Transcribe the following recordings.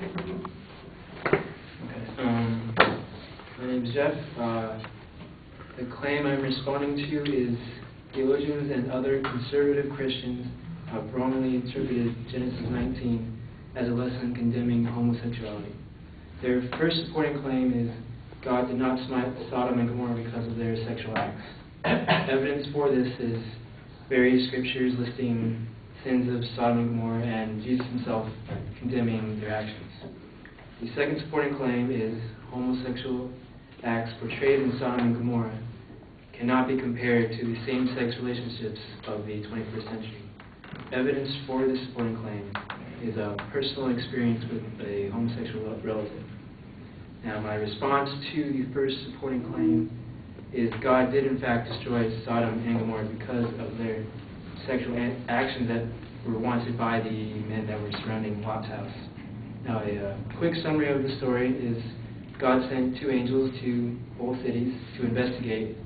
My name is Jeff. The claim I'm responding to is theologians and other conservative Christians have wrongly interpreted Genesis 19 as a lesson condemning homosexuality. Their first supporting claim is God did not smite Sodom and Gomorrah because of their sexual acts. Evidence for this is various scriptures listing sins of Sodom and Gomorrah and Jesus himself condemning their actions. The second supporting claim is homosexual acts portrayed in Sodom and Gomorrah cannot be compared to the same-sex relationships of the 21st century. Evidence for this supporting claim is a personal experience with a homosexual relative. Now, my response to the first supporting claim is God did in fact destroy Sodom and Gomorrah because of their sexual actions that were wanted by the men that were surrounding Lot's house. Now, a quick summary of the story is God sent two angels to both cities to investigate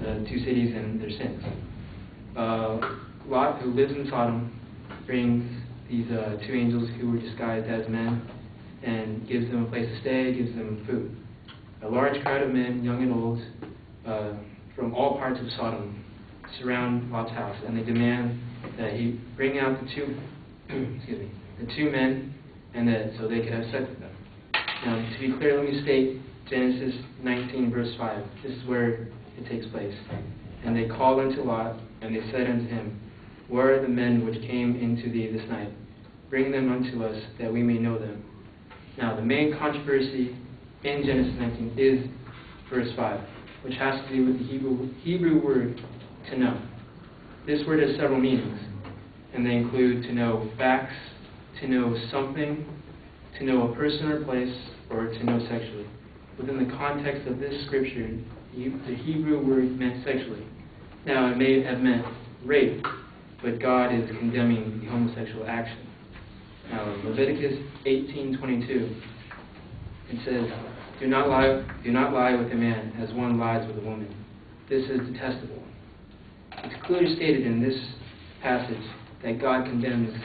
the two cities and their sins. Lot, who lives in Sodom, brings these two angels who were disguised as men and gives them a place to stay, gives them food. A large crowd of men, young and old, from all parts of Sodom surround Lot's house, and they demand that he bring out the two men, and that so they could have sex with them. Now, to be clear, let me state Genesis 19, verse 5. This is where it takes place. And they called unto Lot, and they said unto him, Where are the men which came into thee this night? Bring them unto us, that we may know them. Now, the main controversy in Genesis 19 is verse 5, which has to do with the Hebrew word to know. This word has several meanings, and they include to know facts, to know something, to know a person or place, or to know sexually. Within the context of this scripture, the Hebrew word meant sexually. Now, it may have meant rape, but God is condemning the homosexual action. Now, in Leviticus 18:22, it says, Do not lie with a man as one lies with a woman. This is detestable. It's clearly stated in this passage that God condemns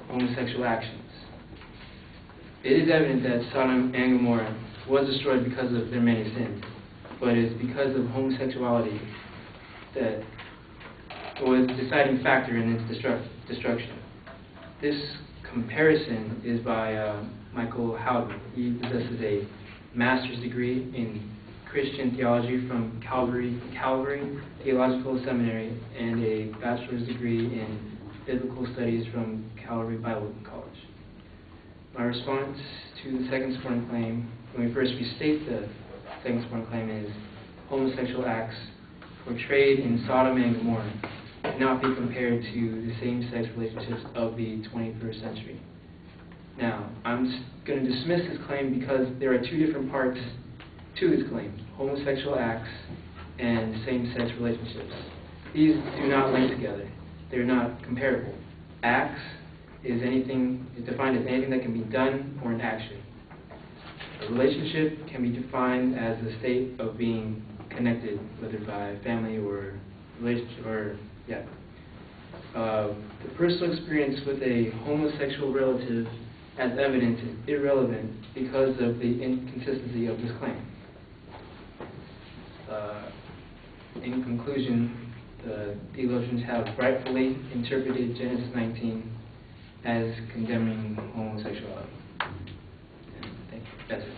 homosexual actions. It is evident that Sodom and Gomorrah was destroyed because of their many sins, but it is because of homosexuality that was the deciding factor in its destruction. This comparison is by Michael Howden. He possesses a master's degree in Christian theology from Calvary Theological Seminary and a bachelor's degree in biblical studies from Calvary Bible College. My response to the second supporting claim, when we first restate the second supporting claim, is homosexual acts portrayed in Sodom and Gomorrah cannot be compared to the same-sex relationships of the 21st century. Now, I'm going to dismiss this claim because there are two different parts to this claim: homosexual acts and same-sex relationships. These do not link together. They're not comparable. Acts is defined as anything that can be done or an action. A relationship can be defined as a state of being connected, whether by family or relationship, the personal experience with a homosexual relative as evidence is irrelevant because of the inconsistency of this claim. In conclusion, the theologians have rightfully interpreted Genesis 19 as condemning homosexuality. Thank you. That's it.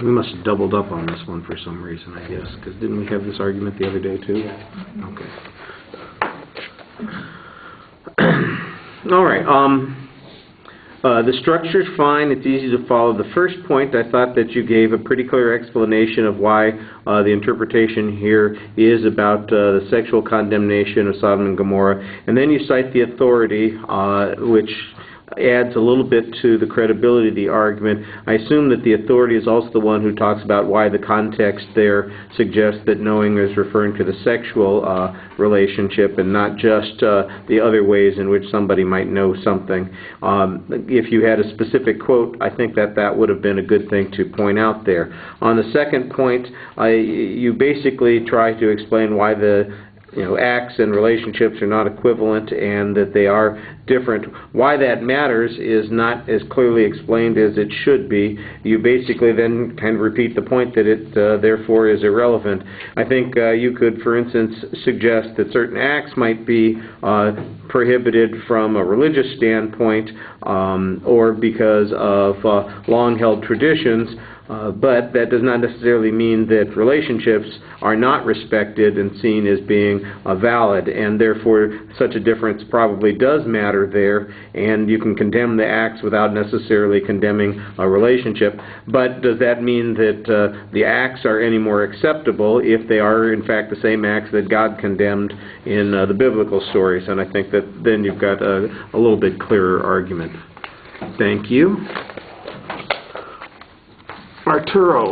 We must have doubled up on this one for some reason, I guess, because didn't we have this argument the other day, too? Yeah. Okay. All right. The structure's fine. It's easy to follow. The first point, I thought that you gave a pretty clear explanation of why the interpretation here is about the sexual condemnation of Sodom and Gomorrah. And then you cite the authority, which adds a little bit to the credibility of the argument. I assume that the authority is also the one who talks about why the context there suggests that knowing is referring to the sexual relationship and not just the other ways in which somebody might know something. If you had a specific quote, I think that that would have been a good thing to point out there. On the second point, you basically try to explain why the acts and relationships are not equivalent and that they are different. Why that matters is not as clearly explained as it should be. You basically then kind of repeat the point that it therefore is irrelevant. I think you could, for instance, suggest that certain acts might be prohibited from a religious standpoint or because of long-held traditions. But that does not necessarily mean that relationships are not respected and seen as being valid, and therefore such a difference probably does matter there, and you can condemn the acts without necessarily condemning a relationship. But does that mean that the acts are any more acceptable if they are in fact the same acts that God condemned in the biblical stories? And I think that then you've got a little bit clearer argument. Thank you. Arturo.